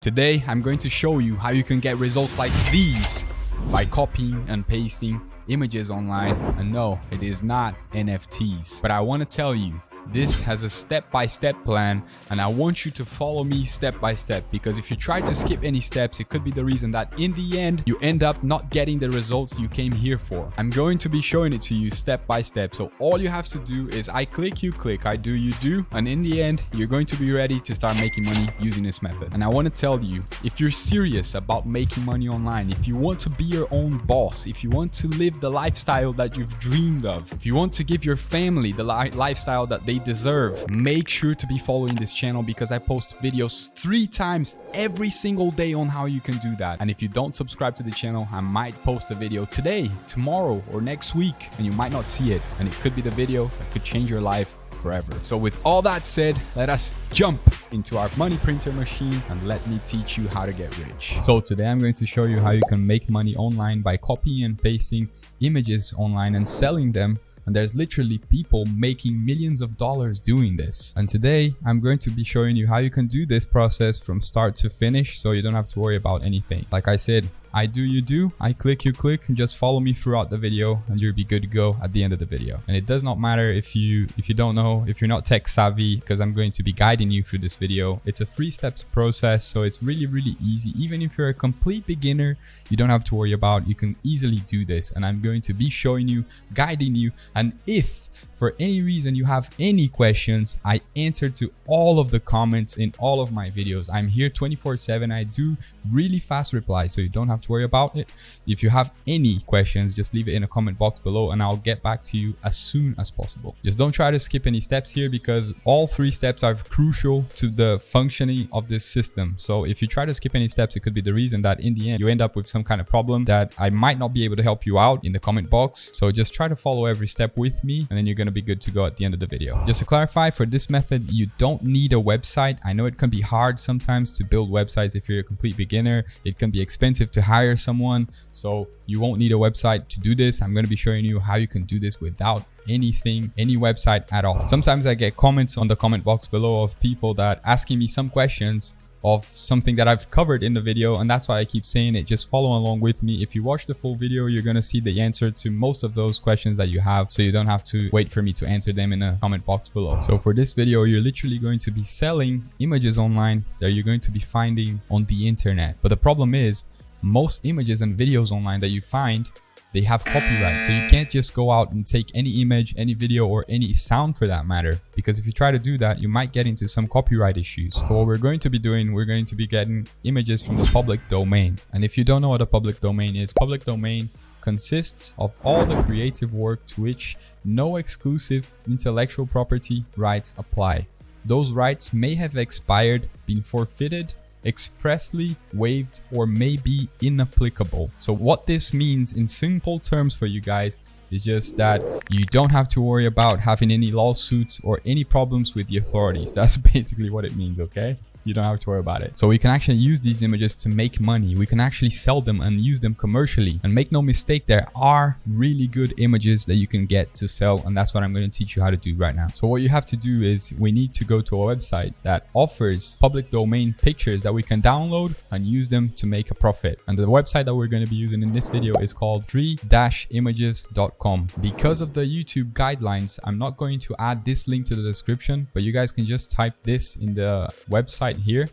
Today, I'm going to show you how you can get results like these by copying and pasting images online. And no, it is not NFTs. But I want to tell you, this has a step-by-step plan, and I want you to follow me step by step, because if you try to skip any steps, it could be the reason that in the end you end up not getting the results you came here for. I'm going to be showing it to you step by step, so all you have to do is I click, you click, I do, you do, and in the end you're going to be ready to start making money using this method. And I want to tell you, if you're serious about making money online, if you want to be your own boss, if you want to live the lifestyle that you've dreamed of, if you want to give your family the lifestyle that they deserve, make sure to be following this channel, because I post videos 3 times every single day on how you can do that. And if you don't subscribe to the channel, I might post a video today, tomorrow, or next week, and you might not see it, and it could be the video that could change your life forever. So with all that said, let us jump into our money printer machine and let me teach you how to get rich. So today I'm going to show you how you can make money online by copying and pasting images online and selling them. And there's literally people making millions of dollars doing this. And today I'm going to be showing you how you can do this process from start to finish, so you don't have to worry about anything. Like I said, I do, you do, I click, you click, and just follow me throughout the video and you'll be good to go at the end of the video. And it does not matter if you don't know, if you're not tech savvy, because I'm going to be guiding you through this video. It's a 3-step process, so it's really easy. Even if you're a complete beginner, you don't have to worry about, you can easily do this. And I'm going to be showing you, guiding you, and if for any reason you have any questions, I answer to all of the comments in all of my videos. I'm here 24/7. I do really fast replies, so you don't have to worry about it. If you have any questions, just leave it in a comment box below and I'll get back to you as soon as possible. Just don't try to skip any steps here, because all 3 steps are crucial to the functioning of this system. So if you try to skip any steps, it could be the reason that in the end you end up with some kind of problem that I might not be able to help you out in the comment box. So just try to follow every step with me, and then you're going to be good to go at the end of the video. Just to clarify, for this method you don't need a website. I know it can be hard sometimes to build websites if you're a complete beginner. It can be expensive to hire someone, so you won't need a website to do this. I'm going to be showing you how you can do this without any website at all. Sometimes I get comments on the comment box below of people that asking me some questions of something that I've covered in the video, and that's why I keep saying it. Just follow along with me. If you watch the full video, you're going to see the answer to most of those questions that you have, so you don't have to wait for me to answer them in the comment box below. So for this video, you're literally going to be selling images online that you're going to be finding on the internet. But the problem is, most images and videos online that you find, they have copyright, so you can't just go out and take any image, any video, or any sound for that matter, because if you try to do that, you might get into some copyright issues. So what we're going to be doing, we're going to be getting images from the public domain. And if you don't know what a public domain is, public domain consists of all the creative work to which no exclusive intellectual property rights apply. Those rights may have expired, been forfeited, expressly waived, or may be inapplicable. So what this means in simple terms for you guys is just that you don't have to worry about having any lawsuits or any problems with the authorities. That's basically what it means, okay? You don't have to worry about it. So we can actually use these images to make money. We can actually sell them and use them commercially. And make no mistake, there are really good images that you can get to sell, and that's what I'm going to teach you how to do right now. So what you have to do is we need to go to a website that offers public domain pictures that we can download and use them to make a profit. And the website that we're going to be using in this video is called free-images.com. Because of the YouTube guidelines, I'm not going to add this link to the description, but you guys can just type this in the website here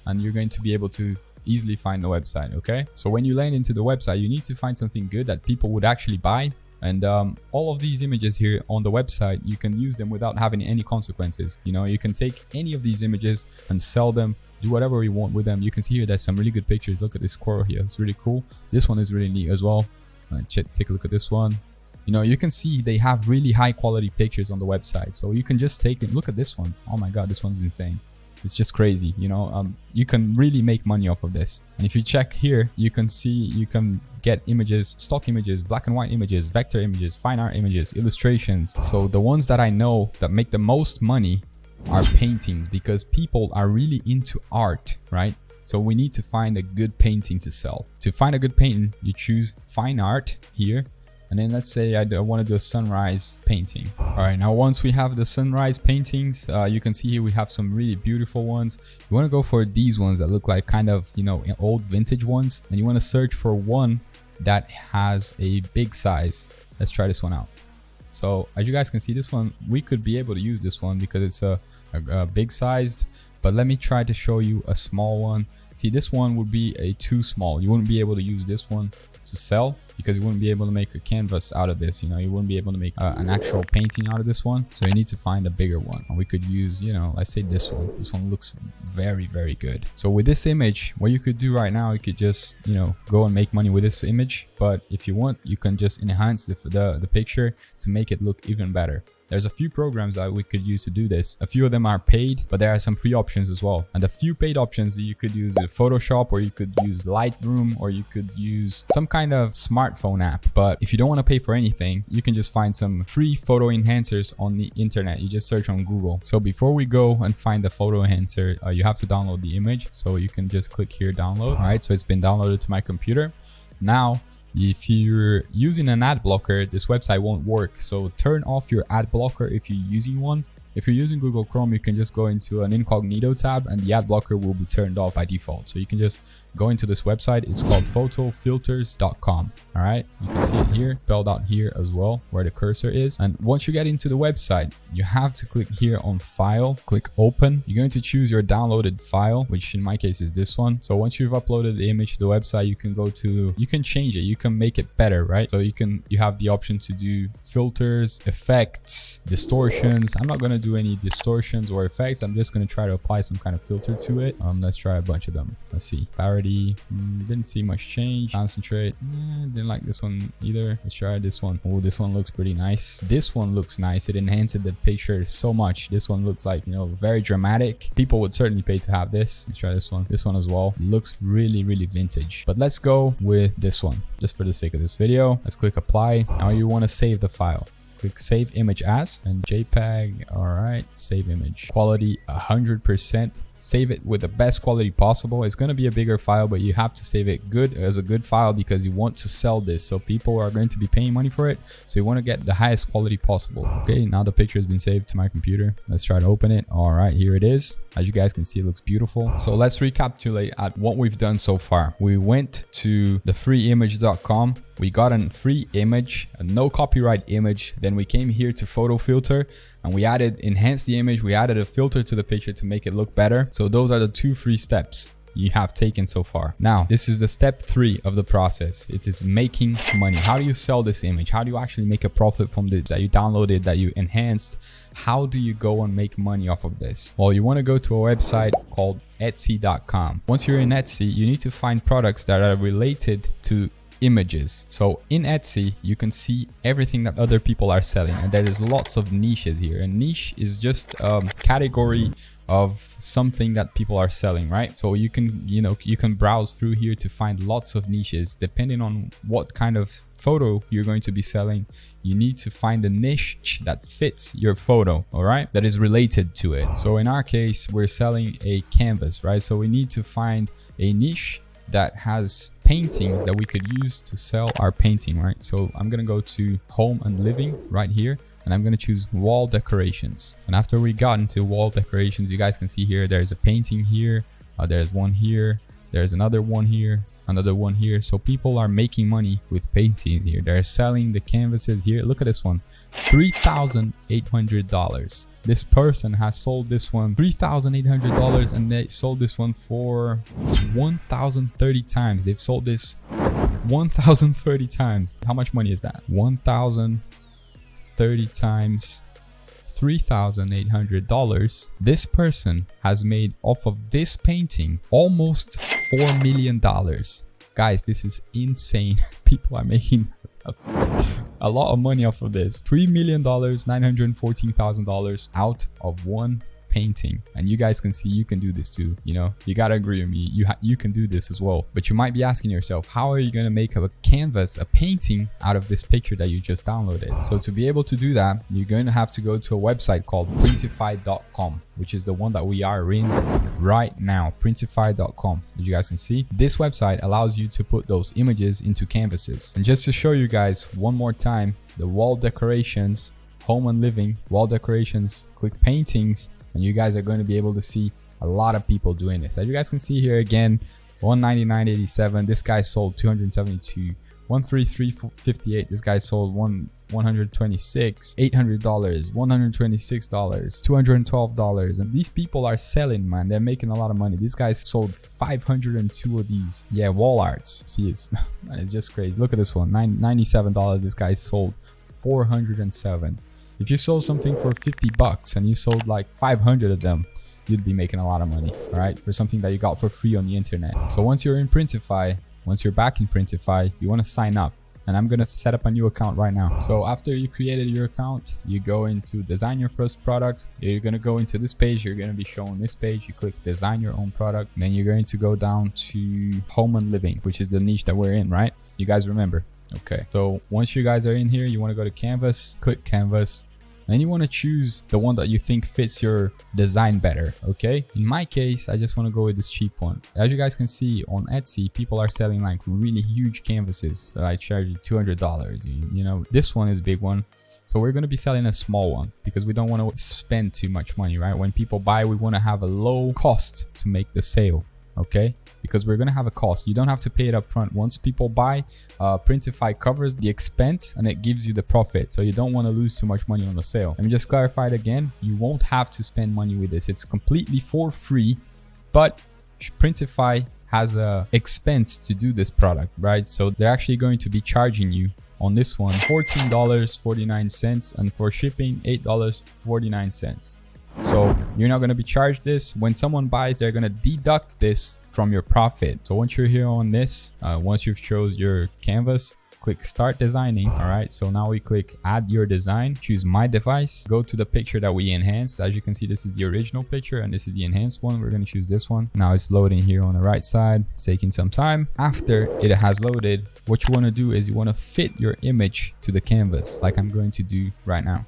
and you're going to be able to easily find the website. Okay, so when you land into the website, you need to find something good that people would actually buy. And all of these images here on the website, you can use them without having any consequences. You know, you can take any of these images and sell them, do whatever you want with them. You can see here there's some really good pictures. Look at this squirrel here, it's really cool. This one is really neat as well. Take a look at this one. You know, you can see they have really high quality pictures on the website, so you can just take it. Look at this one. Oh my god, this one's insane. It's just crazy. You know, you can really make money off of this. And if you check here, you can see you can get images, stock images, black and white images, vector images, fine art images, illustrations. So the ones that I know that make the most money are paintings, because people are really into art, right? So we need to find a good painting to sell. To find a good painting, you choose fine art here, And then let's say I want to do a sunrise painting. All right, now once we have the sunrise paintings, you can see here we have some really beautiful ones. You want to go for these ones that look like kind of, you know, old vintage ones, and you want to search for one that has a big size. Let's try this one out. So as you guys can see, this one, we could be able to use this one because it's a big sized, but let me try to show you a small one. See, this one would be a too small. You wouldn't be able to use this one to sell because you wouldn't be able to make a canvas out of this. You know, you wouldn't be able to make an actual painting out of this one. So you need to find a bigger one. And we could use, you know, let's say this one. This one looks very, very good. So with this image, what you could do right now, you could just, you know, go and make money with this image. But if you want, you can just enhance the picture to make it look even better. There's a few programs that we could use to do this. A few of them are paid, but there are some free options as well. And the few paid options, you could use Photoshop, or you could use Lightroom, or you could use some kind of smartphone app. But if you don't want to pay for anything, you can just find some free photo enhancers on the internet. You just search on Google. So before we go and find the photo enhancer, you have to download the image. So you can just click here, download. All right, so it's been downloaded to my computer. Now, if you're using an ad blocker, this website won't work. So turn off your ad blocker if you're using one. If you're using Google Chrome, you can just go into an incognito tab and the ad blocker will be turned off by default. So you can just go into this website. It's called photofilters.com. All right, you can see it here, spelled out here as well, where the cursor is. And once you get into the website, you have to click here on file, click open. You're going to choose your downloaded file, which in my case is this one. So once you've uploaded the image to the website, you can go to, you can change it, you can make it better, right? So you have the option to do filters, effects, distortions. I'm not going to do any distortions or effects. I'm just going to try to apply some kind of filter to it. Let's try a bunch of them. Let's see. Parity, didn't see much change. Concentrate, didn't like this one either. Let's try this one. Oh, this one looks pretty nice. This one looks nice. It enhanced the picture so much. This one looks like, you know, very dramatic. People would certainly pay to have this. Let's try this one. This one as well. It looks really, really vintage. But let's go with this one just for the sake of this video. Let's click apply. Now you want to save the file. Click save image as, and JPEG. All right, save image. Quality 100%. Save it with the best quality possible. It's going to be a bigger file, but you have to save it good as a good file because you want to sell this. So people are going to be paying money for it. So you want to get the highest quality possible. Okay, now the picture has been saved to my computer. Let's try to open it. All right, here it is. As you guys can see, it looks beautiful. So let's recapitulate at what we've done so far. We went to the freeimage.com. We got a free image, a no copyright image. Then we came here to photo filter and we enhanced the image. We added a filter to the picture to make it look better. So those are the 2 free steps you have taken so far. Now, this is the step 3 of the process. It is making money. How do you sell this image? How do you actually make a profit from this that you downloaded, that you enhanced? How do you go and make money off of this? Well, you want to go to a website called Etsy.com. Once you're in Etsy, you need to find products that are related to images. So in Etsy, you can see everything that other people are selling, and there is lots of niches here. A niche is just a category of something that people are selling, right? So you can, you can browse through here to find lots of niches. Depending on what kind of photo you're going to be selling, you need to find a niche that fits your photo, all right, that is related to it. So in our case, we're selling a canvas, right? So we need to find a niche that has paintings that we could use to sell our painting, right? So I'm gonna go to home and living right here, and I'm gonna choose wall decorations. And after we got into wall decorations, you guys can see here, there's a painting here, there's one here, there's another one here, another one here. So people are making money with paintings here. They're selling the canvases here. Look at this one, $3,800. This person has sold this one $3,800, and they sold this one for 1,030 times. They've sold this 1,030 times. How much money is that? 1,030 times $3,800. This person has made off of this painting almost $4 million. Guys, this is insane. People are making a lot of money off of this. $3,914,000 out of 1 painting. And you guys can see you can do this too. You know, you gotta agree with me, you can do this as well. But you might be asking yourself, how are you gonna make a canvas, a painting out of this picture that you just downloaded? So to be able to do that, you're going to have to go to a website called printify.com, which is the one that we are in right now, printify.com. As you guys can see, this website allows you to put those images into canvases. And just to show you guys one more time, the wall decorations, home and living, wall decorations, click paintings, and you guys are going to be able to see a lot of people doing this. As you guys can see here again, 199.87. This guy sold 272. 133.58. This guy sold 126. $800. $126. $212. And these people are selling, man. They're making a lot of money. These guys sold 502 of these. Yeah, wall arts. See, it's just crazy. Look at this one. $97. This guy sold 407. If you sold something for 50 bucks and you sold like 500 of them, you'd be making a lot of money, all right, for something that you got for free on the internet. So once you're in Printify, once you're back in Printify, you want to sign up, and I'm going to set up a new account right now. So after you created your account, you go into design your first product. You're going to go into this page. You're going to be shown this page. You click design your own product. Then you're going to go down to home and living, which is the niche that we're in, right? You guys remember? Okay. So once you guys are in here, you want to go to canvas, click canvas. Then you want to choose the one that you think fits your design better, okay? In my case, I just want to go with this cheap one. As you guys can see on Etsy, people are selling like really huge canvases. So I charge you $200, you know, this one is a big one. So we're going to be selling a small one because we don't want to spend too much money, right? When people buy, we want to have a low cost to make the sale, okay? Because we're going to have a cost. You don't have to pay it up front. Once people buy, Printify covers the expense and it gives you the profit. So you don't want to lose too much money on the sale. Let me just clarify it again. You won't have to spend money with this. It's completely for free, but Printify has a expense to do this product, right? So they're actually going to be charging you on this one $14.49, and for shipping $8.49. So you're not going to be charged this. When someone buys, they're going to deduct this from your profit. So once you're here on this, once you've chose your canvas, click start designing. All right, so now we click add your design, choose my device, go to the picture that we enhanced. As you can see, this is the original picture and this is the enhanced one. We're going to choose this one. Now it's loading here on the right side. It's taking some time. After it has loaded, what you want to do is you want to fit your image to the canvas, like I'm going to do right now.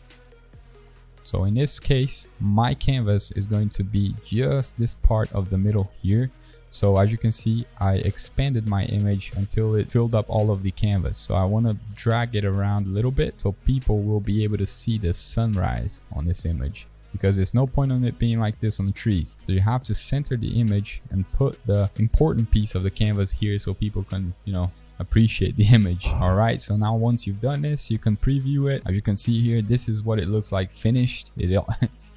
So in this case, my canvas is going to be just this part of the middle here. So as you can see, I expanded my image until it filled up all of the canvas. So I want to drag it around a little bit so people will be able to see the sunrise on this image, because there's no point on it being like this on the trees. So you have to center the image and put the important piece of the canvas here so people can, you know, appreciate the image. All right, so now once you've done this, you can preview it. As you can see here, this is what it looks like finished.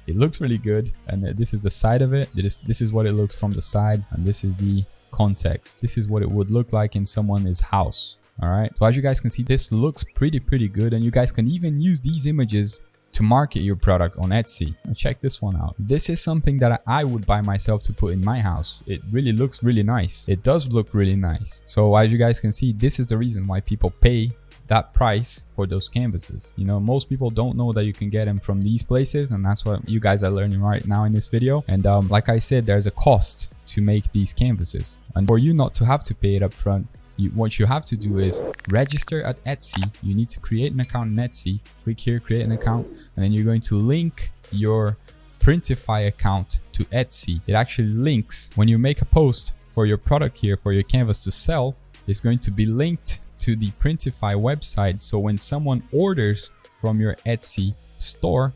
It looks really good, and this is the side of it. This is what it looks from the side, and this is the context. This is what it would look like in someone's house. All right, so as you guys can see, this looks pretty good, and you guys can even use these images to market your product on Etsy. Now check this one out. This is something that I would buy myself to put in my house. It really looks really nice. It does look really nice. So as you guys can see, this is the reason why people pay that price for those canvases. You know, most people don't know that you can get them from these places, and that's what you guys are learning right now in this video. And like I said, there's a cost to make these canvases, and for you not to have to pay it up front, what you have to do is register at Etsy. You need to create an account in Etsy. Click here, create an account, and then you're going to link your Printify account to Etsy. It actually links when you make a post for your product here, for your canvas to sell. It's going to be linked to the Printify website. So when someone orders from your Etsy store,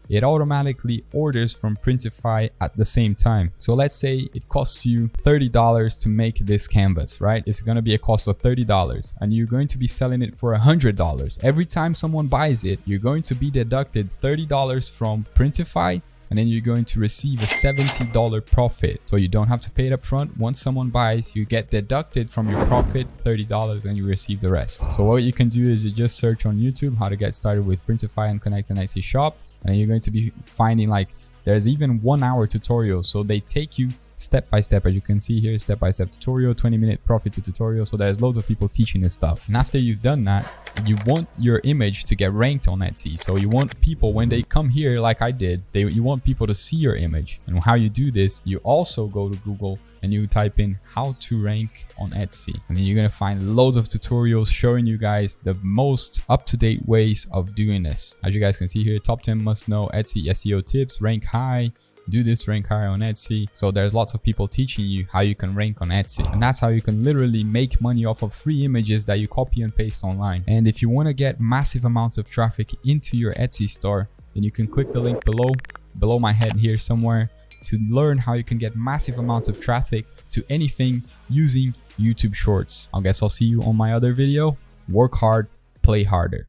it automatically orders from Printify at the same time. So let's say it costs you $30 to make this canvas, right? It's going to be a cost of $30, and you're going to be selling it for $100. Every time someone buys it, you're going to be deducted $30 from Printify, and then you're going to receive a $70 profit. So you don't have to pay it up front. Once someone buys, you get deducted from your profit $30 and you receive the rest. So what you can do is you just search on YouTube how to get started with Printify and connect an Etsy shop. And you're going to be finding, like, there's even 1 hour tutorials. So they take you step by step. As you can see here, step by step tutorial, 20-minute profit to tutorial. So there's loads of people teaching this stuff. And after you've done that, you want your image to get ranked on Etsy. So you want people, when they come here like I did, you want people to see your image. And how you do this, you also go to Google and you type in how to rank on Etsy, and then you're gonna find loads of tutorials showing you guys the most up-to-date ways of doing this. As you guys can see here, top 10 must know Etsy SEO tips, rank high, do this, rank higher on Etsy. So there's lots of people teaching you how you can rank on Etsy, and that's how you can literally make money off of free images that you copy and paste online. And if you want to get massive amounts of traffic into your Etsy store, then you can click the link below my head here somewhere to learn how you can get massive amounts of traffic to anything using YouTube Shorts. I guess I'll see you on my other video. Work hard, play harder.